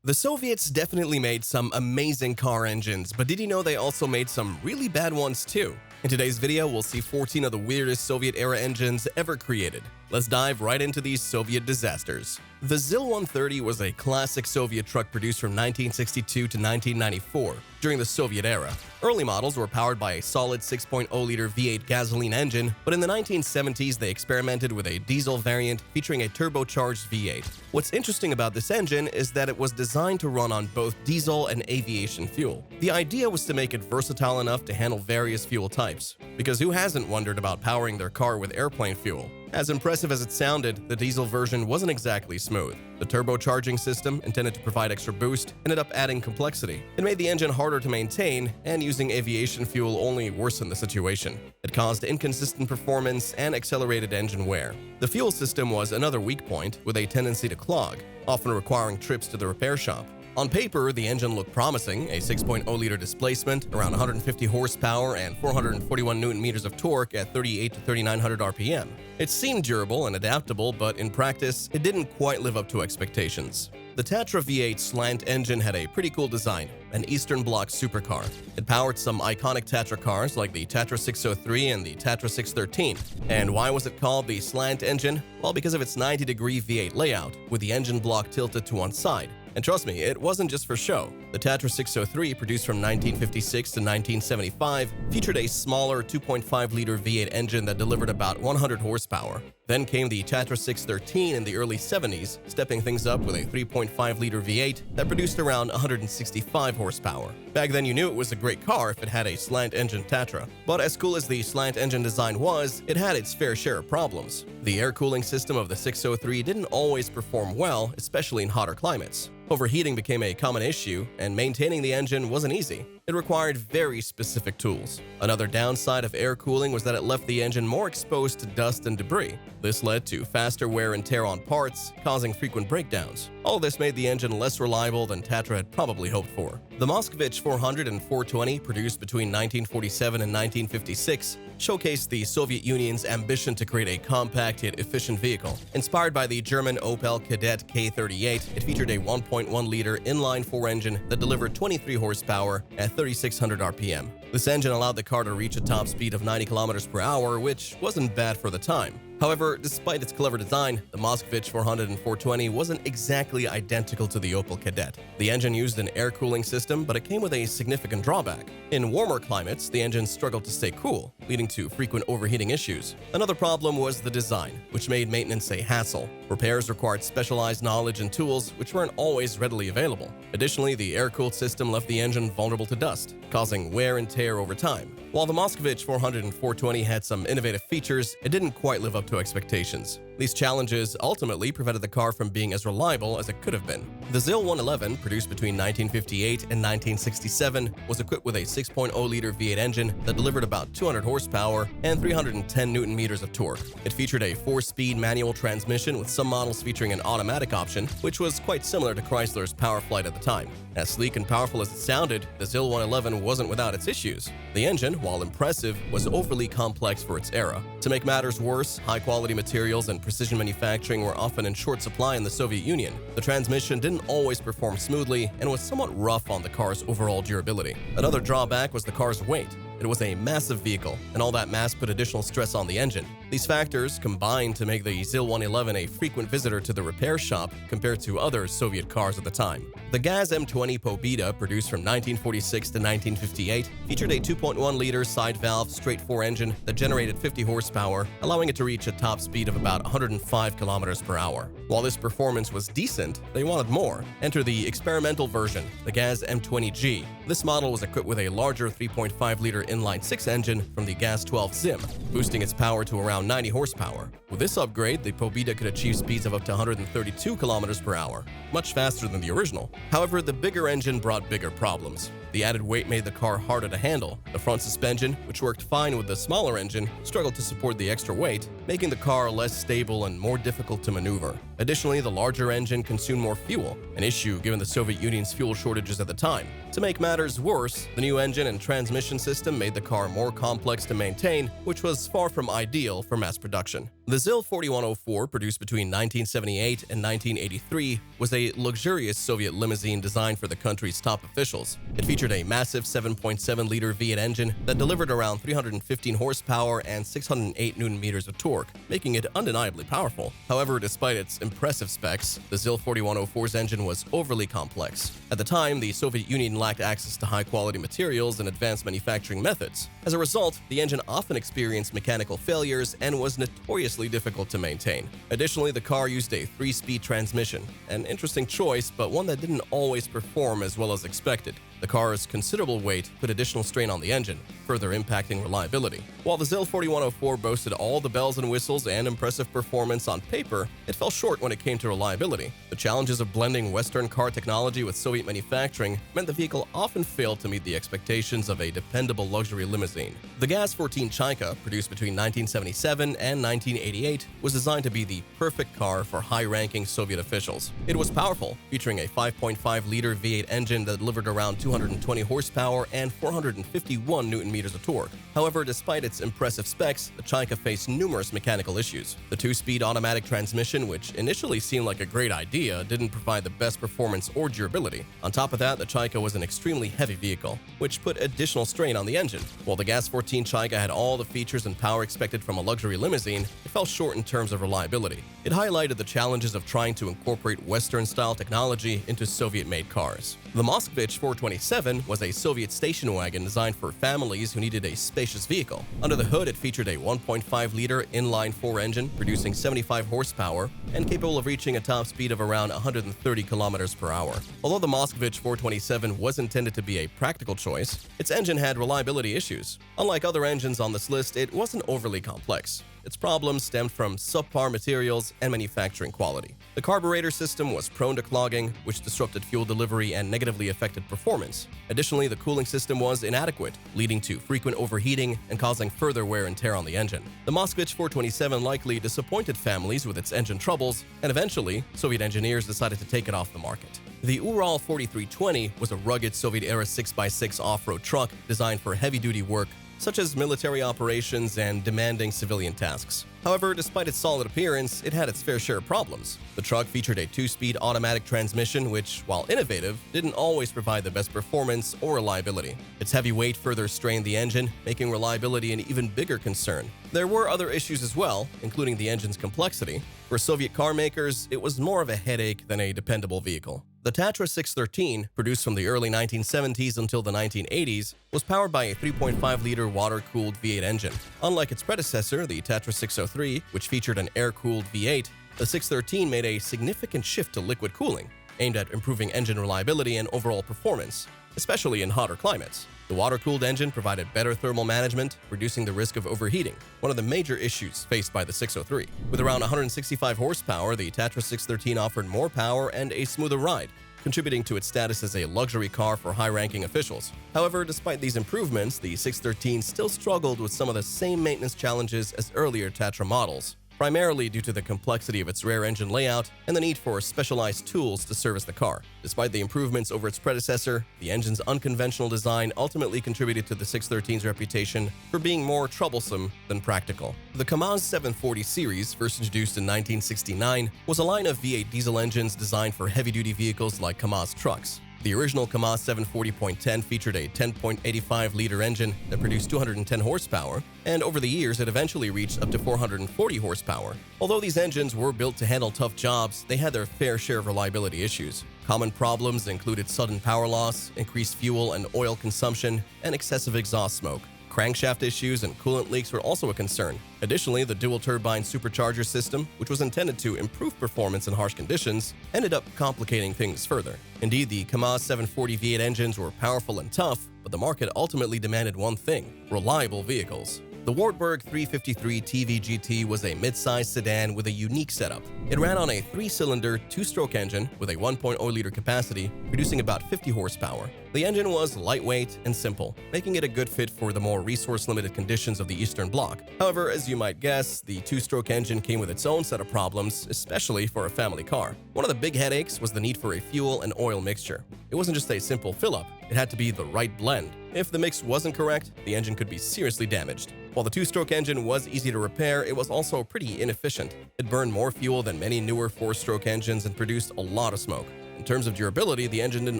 The Soviets definitely made some amazing car engines, but did you know they also made some really bad ones too? In today's video, we'll see 14 of the weirdest Soviet-era engines ever created. Let's dive right into these Soviet disasters. The ZIL-130 was a classic Soviet truck produced from 1962 to 1994 during the Soviet era. Early models were powered by a solid 6.0-liter V8 gasoline engine, but in the 1970s they experimented with a diesel variant featuring a turbocharged V8. What's interesting about this engine is that it was designed to run on both diesel and aviation fuel. The idea was to make it versatile enough to handle various fuel types, because who hasn't wondered about powering their car with airplane fuel? As impressive as it sounded, the diesel version wasn't exactly smooth. The turbocharging system, intended to provide extra boost, ended up adding complexity. It made the engine harder to maintain, and using aviation fuel only worsened the situation. It caused inconsistent performance and accelerated engine wear. The fuel system was another weak point, with a tendency to clog, often requiring trips to the repair shop. On paper, the engine looked promising, a 6.0-liter displacement, around 150 horsepower and 441 newton-meters of torque at 38 to 3900 RPM. It seemed durable and adaptable, but in practice, it didn't quite live up to expectations. The Tatra V8 slant engine had a pretty cool design, an Eastern Bloc supercar. It powered some iconic Tatra cars like the Tatra 603 and the Tatra 613. And why was it called the slant engine? Well, because of its 90-degree V8 layout, with the engine block tilted to one side. And trust me, it wasn't just for show. The Tatra 603, produced from 1956 to 1975, featured a smaller 2.5-liter V8 engine that delivered about 100 horsepower. Then came the Tatra 613 in the early 70s, stepping things up with a 3.5-liter V8 that produced around 165 horsepower. Back then you knew it was a great car if it had a slant engine Tatra. But as cool as the slant engine design was, it had its fair share of problems. The air cooling system of the 603 didn't always perform well, especially in hotter climates. Overheating became a common issue, and maintaining the engine wasn't easy. It required very specific tools. Another downside of air cooling was that it left the engine more exposed to dust and debris. This led to faster wear and tear on parts, causing frequent breakdowns. All this made the engine less reliable than Tatra had probably hoped for. The Moskvitch 400 and 420, produced between 1947 and 1956, showcased the Soviet Union's ambition to create a compact yet efficient vehicle. Inspired by the German Opel Kadett K38, it featured a 1.1-liter inline-4 engine that delivered 23 horsepower at 3600 RPM. This engine allowed the car to reach a top speed of 90 kilometers per hour, which wasn't bad for the time. However, despite its clever design, the Moskvitch 400 and 420 wasn't exactly identical to the Opel Kadett. The engine used an air cooling system, but it came with a significant drawback. In warmer climates, the engine struggled to stay cool, leading to frequent overheating issues. Another problem was the design, which made maintenance a hassle. Repairs required specialized knowledge and tools, which weren't always readily available. Additionally, the air-cooled system left the engine vulnerable to dust, causing wear and tear over time. While the Moskvitch 400 and 420 had some innovative features, it didn't quite live up to expectations. These challenges ultimately prevented the car from being as reliable as it could have been. The ZIL-111, produced between 1958 and 1967, was equipped with a 6.0-liter V8 engine that delivered about 200 horsepower and 310 newton-meters of torque. It featured a 4-speed manual transmission, with some models featuring an automatic option, which was quite similar to Chrysler's Powerflight at the time. As sleek and powerful as it sounded, the ZIL-111 wasn't without its issues. The engine, while impressive, was overly complex for its era. To make matters worse, high-quality materials and precision manufacturing were often in short supply in the Soviet Union. The transmission didn't always perform smoothly and was somewhat rough on the car's overall durability. Another drawback was the car's weight. It was a massive vehicle, and all that mass put additional stress on the engine. These factors combined to make the ZIL-111 a frequent visitor to the repair shop compared to other Soviet cars at the time. The Gaz M20 Pobeda, produced from 1946 to 1958, featured a 2.1-liter side-valve straight-4 engine that generated 50 horsepower, allowing it to reach a top speed of about 105 kilometers per hour. While this performance was decent, they wanted more. Enter the experimental version, the Gaz M20G. This model was equipped with a larger 3.5-liter inline-6 engine from the Gas 12 Zim, boosting its power to around 90 horsepower. With this upgrade, the Pobeda could achieve speeds of up to 132 kilometers per hour, much faster than the original. However, the bigger engine brought bigger problems. The added weight made the car harder to handle. The front suspension, which worked fine with the smaller engine, struggled to support the extra weight, making the car less stable and more difficult to maneuver. Additionally, the larger engine consumed more fuel, an issue given the Soviet Union's fuel shortages at the time. To make matters worse, the new engine and transmission system made the car more complex to maintain, which was far from ideal for mass production. The ZIL 4104, produced between 1978 and 1983, was a luxurious Soviet limousine designed for the country's top officials. It featured a massive 7.7-liter V8 engine that delivered around 315 horsepower and 608 Nm of torque, making it undeniably powerful. However, despite its impressive specs, the ZIL 4104's engine was overly complex. At the time, the Soviet Union lacked access to high-quality materials and advanced manufacturing methods. As a result, the engine often experienced mechanical failures and was notoriously difficult to maintain. Additionally, the car used a 3-speed transmission, an interesting choice, but one that didn't always perform as well as expected. The car's considerable weight put additional strain on the engine, further impacting reliability. While the ZIL 4104 boasted all the bells and whistles and impressive performance on paper, it fell short when it came to reliability. The challenges of blending Western car technology with Soviet manufacturing meant the vehicle often failed to meet the expectations of a dependable luxury limousine. The GAZ-14 Chaika, produced between 1977 and 1988, was designed to be the perfect car for high-ranking Soviet officials. It was powerful, featuring a 5.5-liter V8 engine that delivered around 220 horsepower and 451 Nm of torque. However, despite its impressive specs, the Chaika faced numerous mechanical issues. The 2-speed automatic transmission, which initially seemed like a great idea, didn't provide the best performance or durability. On top of that, the Chaika was an extremely heavy vehicle, which put additional strain on the engine. While the GAZ-14 Chaika had all the features and power expected from a luxury limousine, it fell short in terms of reliability. It highlighted the challenges of trying to incorporate Western-style technology into Soviet-made cars. The Moskvitch 427 was a Soviet station wagon designed for families who needed a spacious vehicle. Under the hood, it featured a 1.5-liter inline-4 engine producing 75 horsepower and capable of reaching a top speed of around 130 km per hour. Although the Moskvitch 427 was intended to be a practical choice, its engine had reliability issues. Unlike other engines on this list, it wasn't overly complex. Its problems stemmed from subpar materials and manufacturing quality. The carburetor system was prone to clogging, which disrupted fuel delivery and negatively affected performance. Additionally, the cooling system was inadequate, leading to frequent overheating and causing further wear and tear on the engine. The Moskvitch 427 likely disappointed families with its engine troubles, and eventually, Soviet engineers decided to take it off the market. The Ural 4320 was a rugged Soviet-era 6x6 off-road truck designed for heavy-duty work such as military operations and demanding civilian tasks. However, despite its solid appearance, it had its fair share of problems. The truck featured a 2-speed automatic transmission which, while innovative, didn't always provide the best performance or reliability. Its heavy weight further strained the engine, making reliability an even bigger concern. There were other issues as well, including the engine's complexity. For Soviet car makers, it was more of a headache than a dependable vehicle. The Tatra 613, produced from the early 1970s until the 1980s, was powered by a 3.5-liter water-cooled V8 engine. Unlike its predecessor, the Tatra 603, which featured an air-cooled V8, the 613 made a significant shift to liquid cooling, aimed at improving engine reliability and overall performance, especially in hotter climates. The water-cooled engine provided better thermal management, reducing the risk of overheating, one of the major issues faced by the 603. With around 165 horsepower, the Tatra 613 offered more power and a smoother ride, contributing to its status as a luxury car for high-ranking officials. However, despite these improvements, the 613 still struggled with some of the same maintenance challenges as earlier Tatra models, primarily due to the complexity of its rear engine layout and the need for specialized tools to service the car. Despite the improvements over its predecessor, the engine's unconventional design ultimately contributed to the 613's reputation for being more troublesome than practical. The KAMAZ 740 series, first introduced in 1969, was a line of V8 diesel engines designed for heavy-duty vehicles like KAMAZ trucks. The original KAMAZ 740.10 featured a 10.85-liter engine that produced 210 horsepower, and over the years it eventually reached up to 440 horsepower. Although these engines were built to handle tough jobs, they had their fair share of reliability issues. Common problems included sudden power loss, increased fuel and oil consumption, and excessive exhaust smoke. Crankshaft issues and coolant leaks were also a concern. Additionally, the dual-turbine supercharger system, which was intended to improve performance in harsh conditions, ended up complicating things further. Indeed, the KAMAZ 740 V8 engines were powerful and tough, but the market ultimately demanded one thing: reliable vehicles. The Wartburg 353 TV GT was a mid-sized sedan with a unique setup. It ran on a 3-cylinder, 2-stroke engine with a 1.0-liter capacity, producing about 50 horsepower. The engine was lightweight and simple, making it a good fit for the more resource-limited conditions of the Eastern Bloc. However, as you might guess, the 2-stroke engine came with its own set of problems, especially for a family car. One of the big headaches was the need for a fuel and oil mixture. It wasn't just a simple fill-up, it had to be the right blend. If the mix wasn't correct, the engine could be seriously damaged. While the two-stroke engine was easy to repair, it was also pretty inefficient. It burned more fuel than many newer four-stroke engines and produced a lot of smoke. In terms of durability, the engine didn't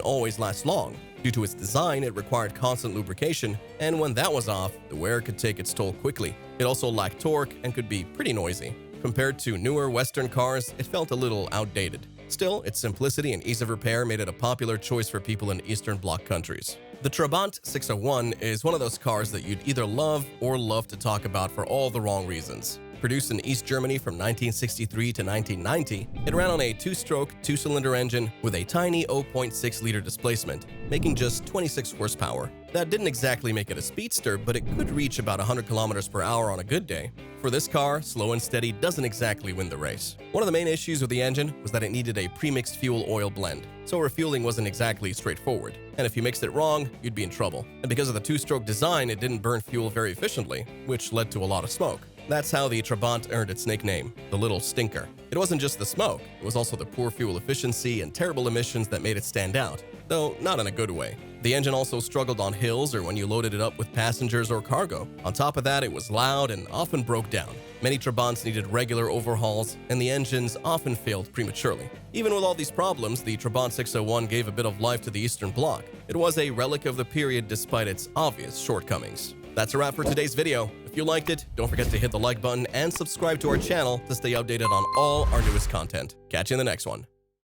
always last long. Due to its design, it required constant lubrication, and when that was off, the wear could take its toll quickly. It also lacked torque and could be pretty noisy. Compared to newer Western cars, it felt a little outdated. Still, its simplicity and ease of repair made it a popular choice for people in Eastern Bloc countries. The Trabant 601 is one of those cars that you'd either love or love to talk about for all the wrong reasons. Produced in East Germany from 1963 to 1990, it ran on a two-stroke, two-cylinder engine with a tiny 0.6-liter displacement, making just 26 horsepower. That didn't exactly make it a speedster, but it could reach about 100 kilometers per hour on a good day. For this car, slow and steady doesn't exactly win the race. One of the main issues with the engine was that it needed a premixed fuel-oil blend, so refueling wasn't exactly straightforward. And if you mixed it wrong, you'd be in trouble. And because of the two-stroke design, it didn't burn fuel very efficiently, which led to a lot of smoke. That's how the Trabant earned its nickname, the Little Stinker. It wasn't just the smoke, it was also the poor fuel efficiency and terrible emissions that made it stand out, though not in a good way. The engine also struggled on hills or when you loaded it up with passengers or cargo. On top of that, it was loud and often broke down. Many Trabants needed regular overhauls, and the engines often failed prematurely. Even with all these problems, the Trabant 601 gave a bit of life to the Eastern Bloc. It was a relic of the period despite its obvious shortcomings. That's a wrap for today's video. If you liked it, don't forget to hit the like button and subscribe to our channel to stay updated on all our newest content. Catch you in the next one.